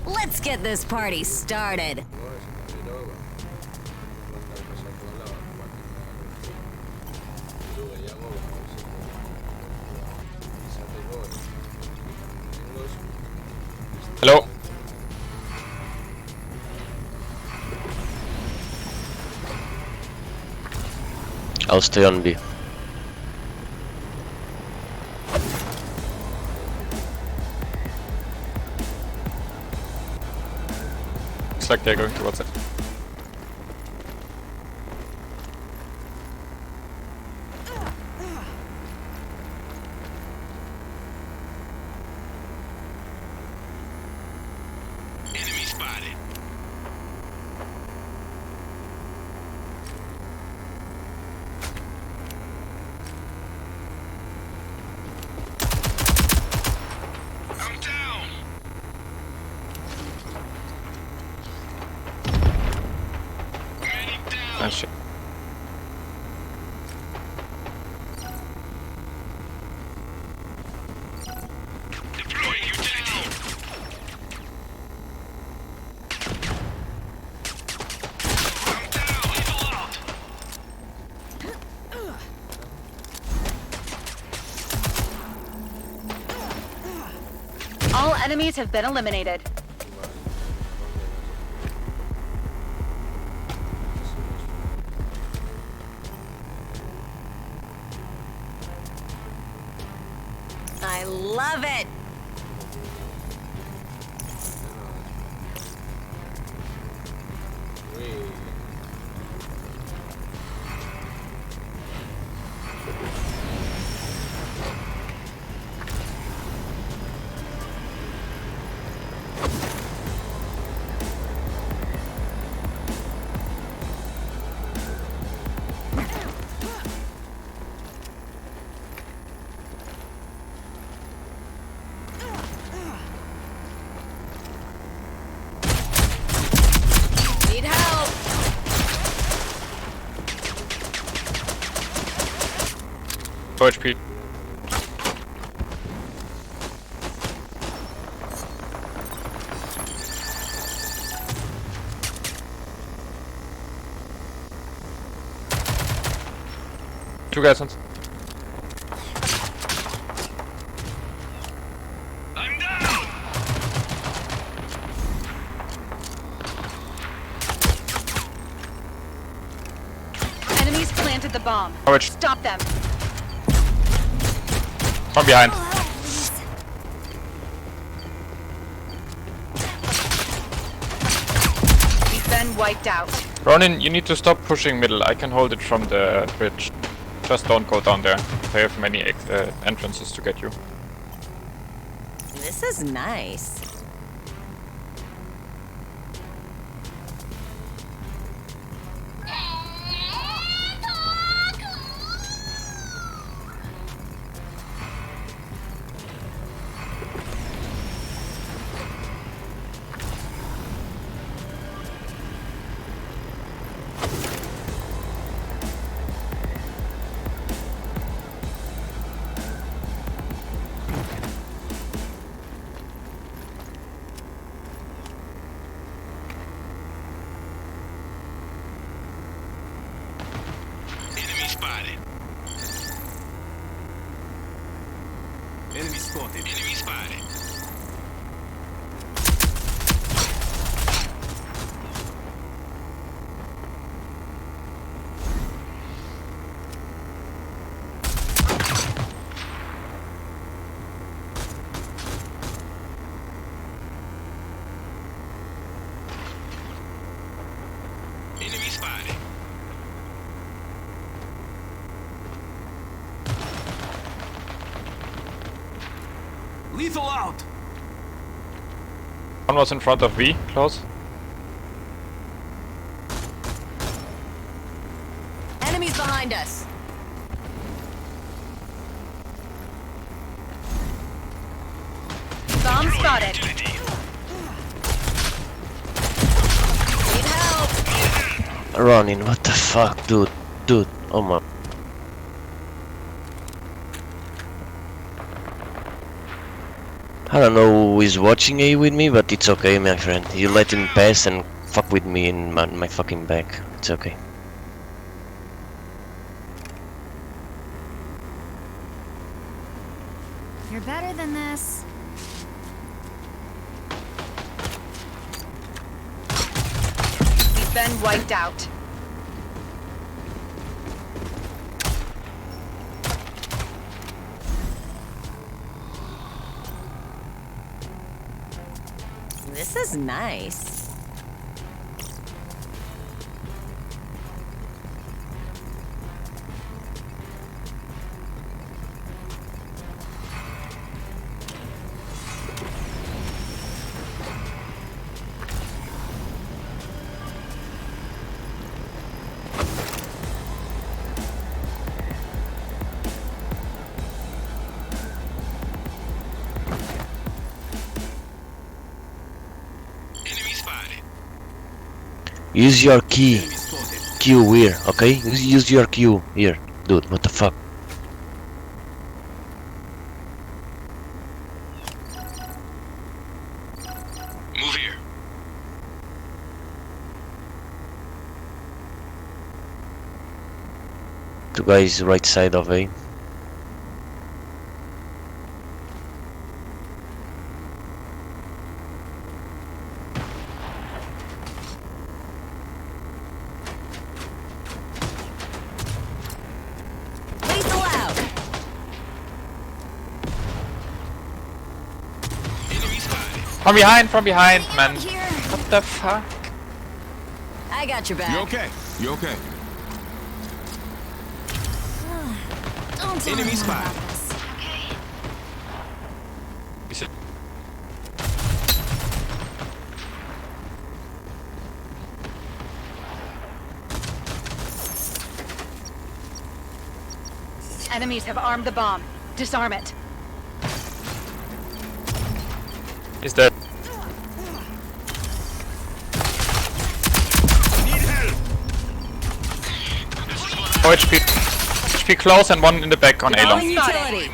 Let's get this party started. Hello. I'll stay on B. Looks like they're going towards it. Enemy spotted. I'm down. Medic down. Nice shit. Deploying utility. I'm down. Lethal out. All enemies have been eliminated. I love it. Need help. Low HP. Two guys on. I'm down. Enemies planted the bomb. Coverage. Stop them. From behind. We've been wiped out. Ronin, you need to stop pushing middle. I can hold it from the bridge. Just don't go down there. They have many entrances to get you. This is nice. spotted. Enemy spotted. Enemy spotted. Enemy spotted. Lethal out. One was in front of V, close. Enemies behind us. Bomb spotted. Utility. Need help. Running, what the fuck, dude? Dude, oh my. I don't know who is watching A with me, but it's okay, my friend. You let him pass and fuck with me in my fucking back. It's okay. You're better than this. We've been wiped out. This is nice. Enemy spotted. Use your key. Enemy spotted. Q here, okay? Use your Q here. Dude, what the fuck? Move here. Two guys right side of A. Lethal out. Enemy spotted. From behind, man. Out here. What the fuck? I got your back. You okay? You okay? Don't tell Enemy anyone spot. about this. Is it- Enemies have armed the bomb. Disarm it. Is that? Need help. Oh, HP close and one in the back on A long. Calling utility.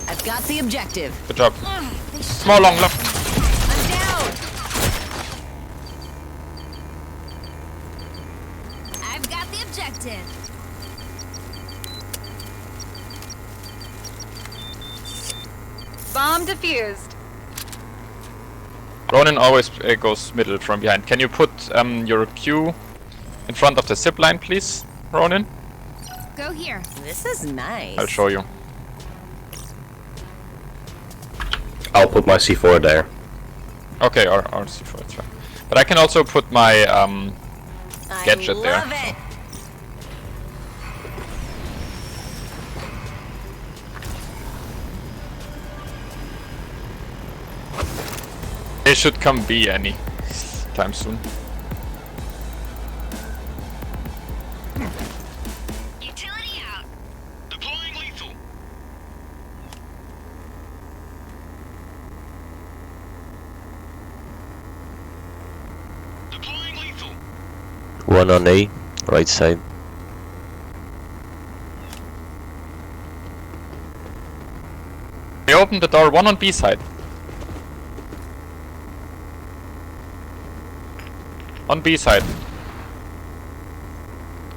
I've got the objective. Good job. They Small long left. I'm down. I've got the objective. Bomb defused. Ronin always goes middle from behind. Can you put your Q in front of the zip line, please, Ronin? Go here. This is nice. I'll show you. I'll put my C4 there. Okay, or C4, it's fine. But I can also put my gadget I there. love it. They should come B any time soon. Utility out. Deploying lethal. Deploying lethal. One on A, right side. We open the door, one on B side. On B side.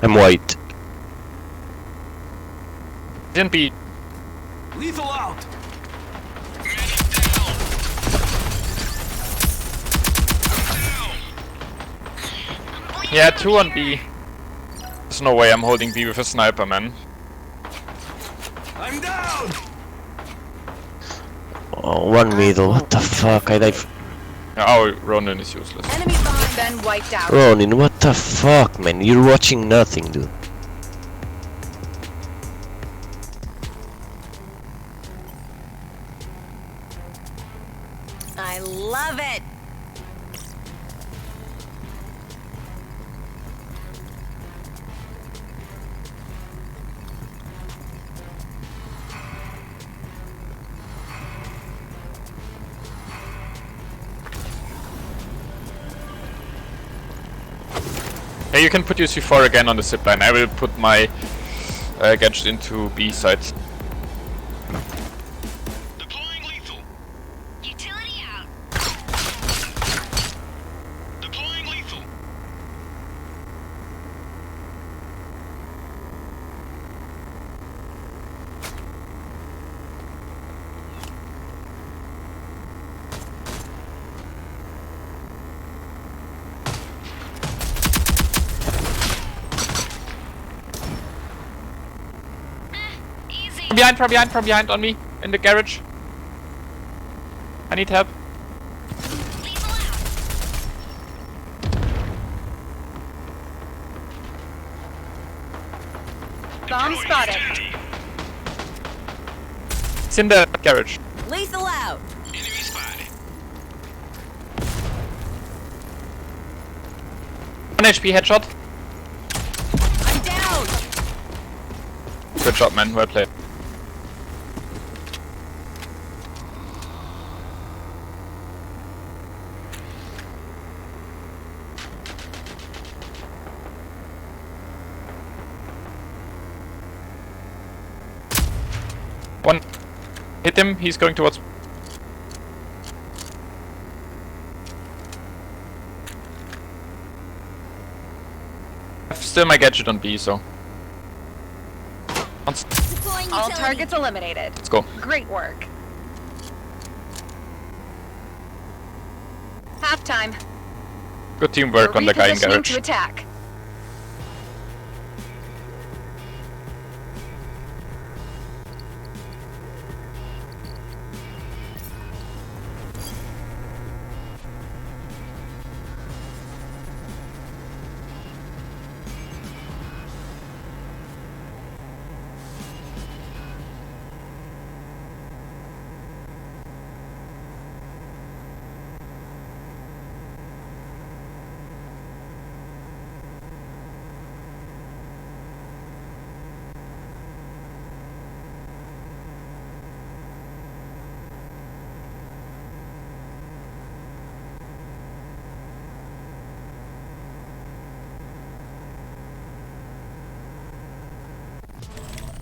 I'm white. Didn't be. Lethal out. Yeah, 2 on B. There's no way I'm holding B with a sniper, man. I'm down. Oh, one middle. What the fuck? I died. Oh, Ronin is useless. Enemy bomb been wiped out. Ronin, what the fuck, man? You're watching nothing, dude. I love it. Yeah, you can put your C4 again on the zipline. I will put my gadget into B side. Deploying lethal. Utility out. Deploying lethal. Easy. From behind on me in the garage. I need help. Lethal out. Bomb spotted. It's in the garage. Lethal out. Enemy spotted. 1 HP headshot. I'm down. Good job, man. Well played. One. Hit him. He's going towards. I have still my gadget on B, so. Let's Deploying All utility. targets eliminated. go. Great work. Halftime. Good teamwork We're on the guy in repositioning garage. to attack.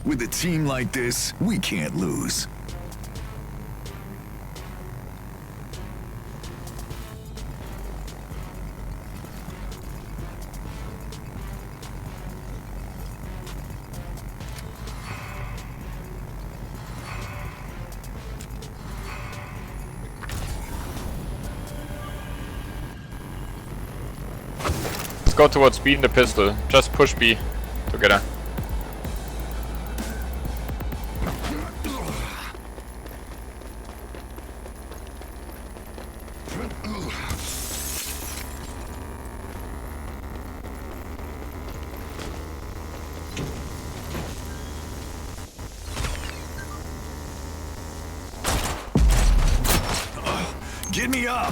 With a team like this, we can't lose. Let's go towards B in the pistol. Just push B together. Get me up!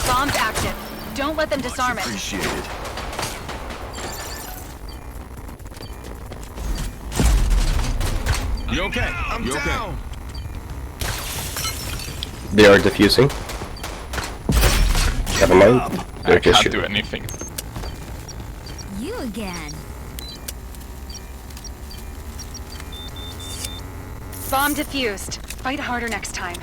Bomb's active. Don't let them disarm it. Appreciate it. You okay? You okay? They are defusing. Never mind. I They're just can't do shooting. anything. You again. Bomb defused. Fight harder next time.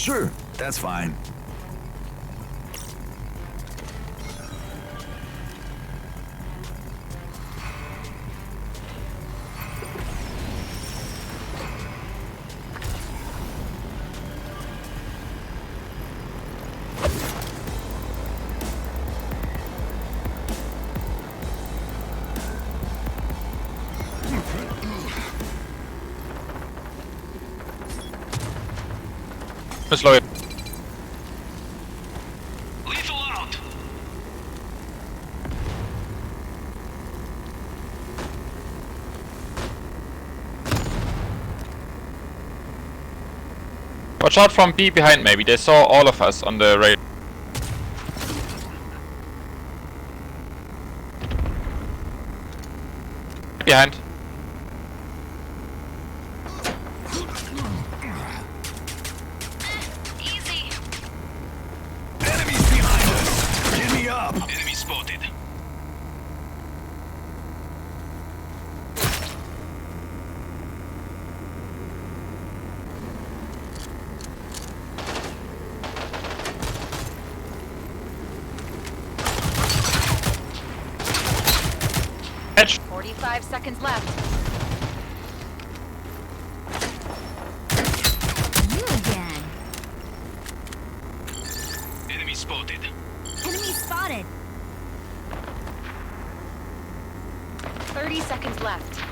Sure, that's fine. Slow it. Lethal out. Watch out from B behind maybe. They saw all of us on the rail. Behind. Easy. Enemies behind us! Get me up! Enemy spotted. Edge. 45 seconds left. You again. Enemy spotted. Enemy spotted. 30 seconds left.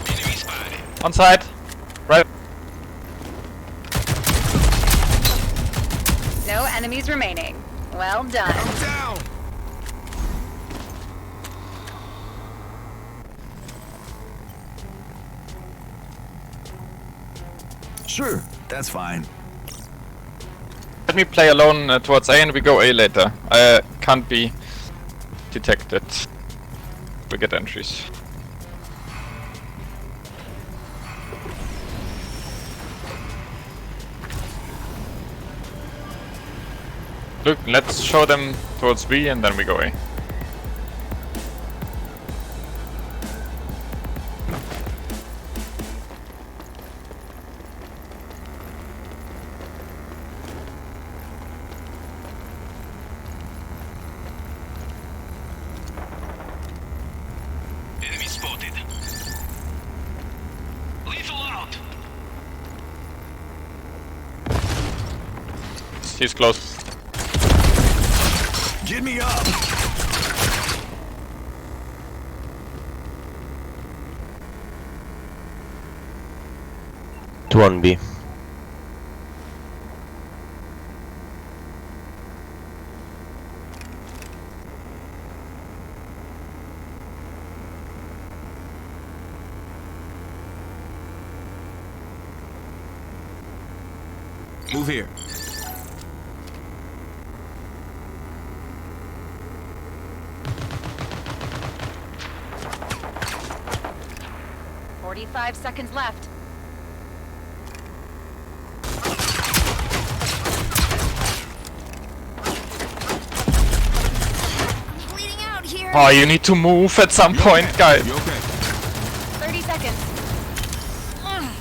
Enemy spotted. On side. Right. No enemies remaining. Well done. I'm down. Sure, that's fine. Let me play alone towards A and we go A later. I can't be detected. We get entries. Look, let's show them towards B and then we go A. Enemy spotted. Lethal out. He's close. Get me up! Two on B. Move here. Five seconds left. I'm bleeding out here. Oh, you need to move at some point, guys. You okay? 30 seconds.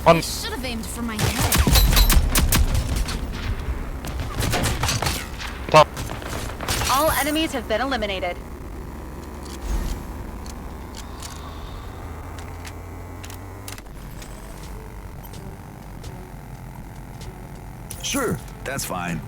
On- I should have aimed for my head. Top. All enemies have been eliminated. Sure, that's fine.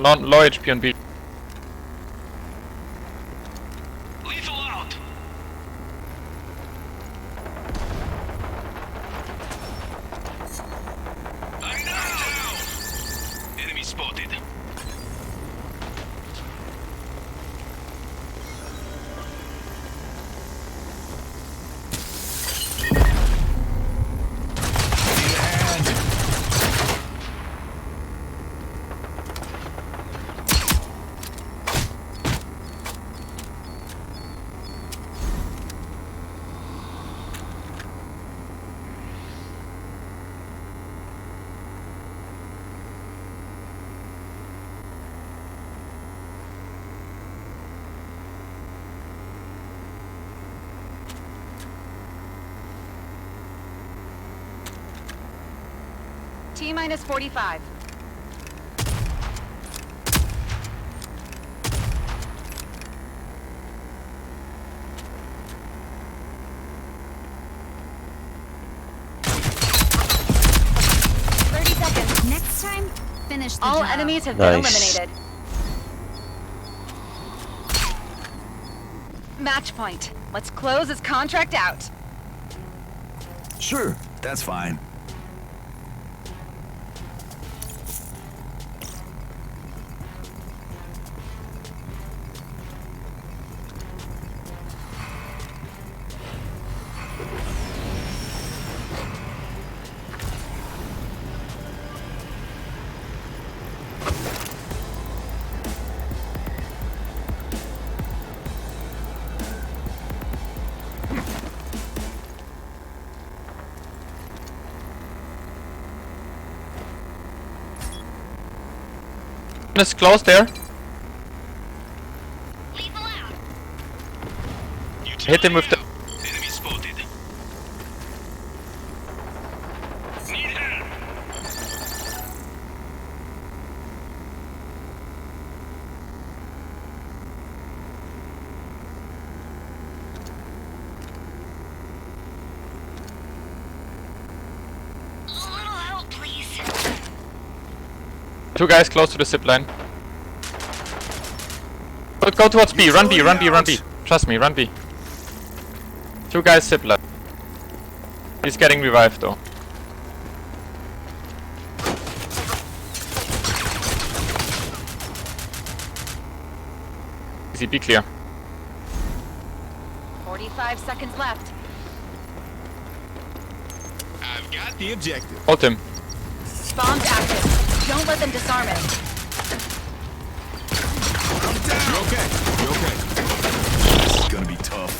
Low HP on B. Lethal out. I'm down. Enemy spotted. T-minus 45. Next time, finish the All job. enemies have been Nice. eliminated. Match point. Let's close this contract out. Sure, that's fine. It's close there. Hit him with the. Enemy spotted. Need help. Two guys close to the zip line. Go towards B. Run B. Run B. Run B. Trust me. Run B. Two guys zip line. He's getting revived though. Easy. Be clear. 45 seconds left. I've got the objective. Hold him. Bomb's active. Don't let them disarm it. You okay? You okay? This is gonna be tough.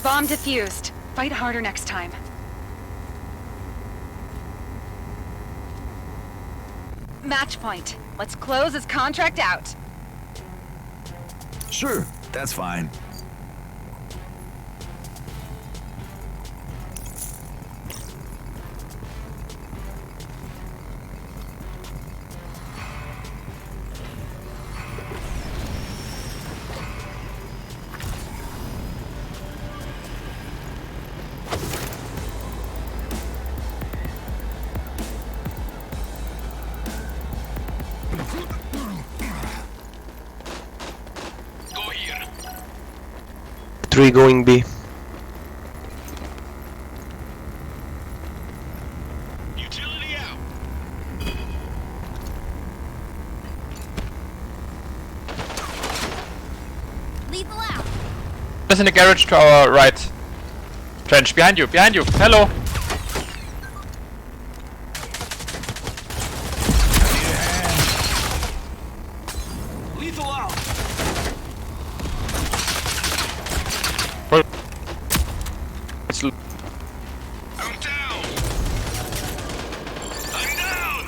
Bomb defused. Fight harder next time. Match point. Let's close this contract out. Sure, that's fine. Go here. 3 going B. Utility out. Lethal out. There's in the garage to our right. Trench behind you. Behind you. Hello. Lethal out. It's I'm down. I'm down.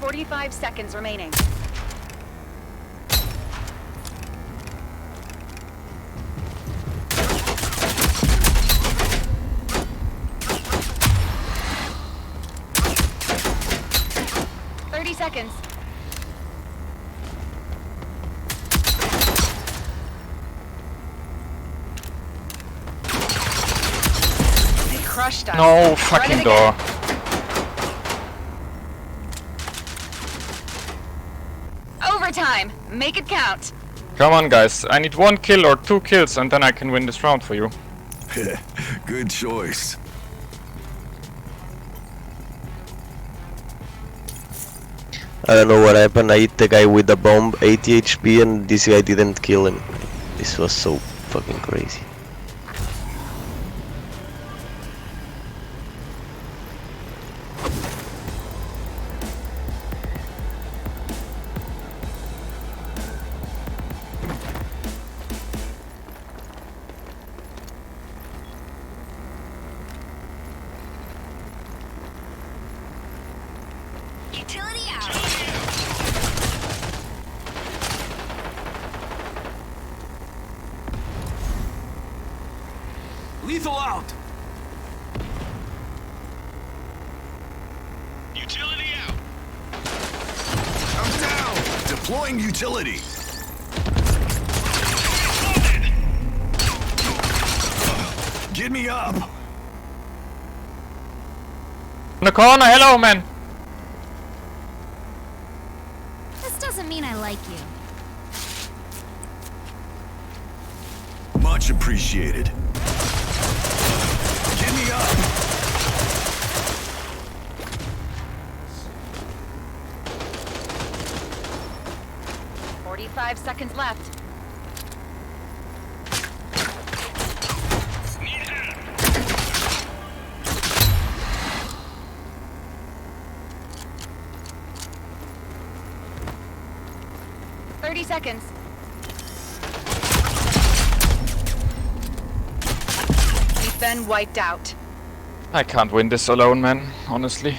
Forty-five seconds remaining. Seconds. They crushed us. no Try fucking it door. again. Overtime. Make it count. Come on, guys. I need 1 kill or 2 kills, and then I can win this round for you. Good choice. I don't know what happened. I hit the guy with the bomb, 80 HP, and this guy didn't kill him. This was so fucking crazy. Lethal out. Utility out. I'm down. Deploying utility. Get me up. In the corner, hello, man. This doesn't mean I like you. Much appreciated. Get me up. 45 seconds left. Need help. 30 seconds. We've been wiped out. I can't win this alone, man. Honestly.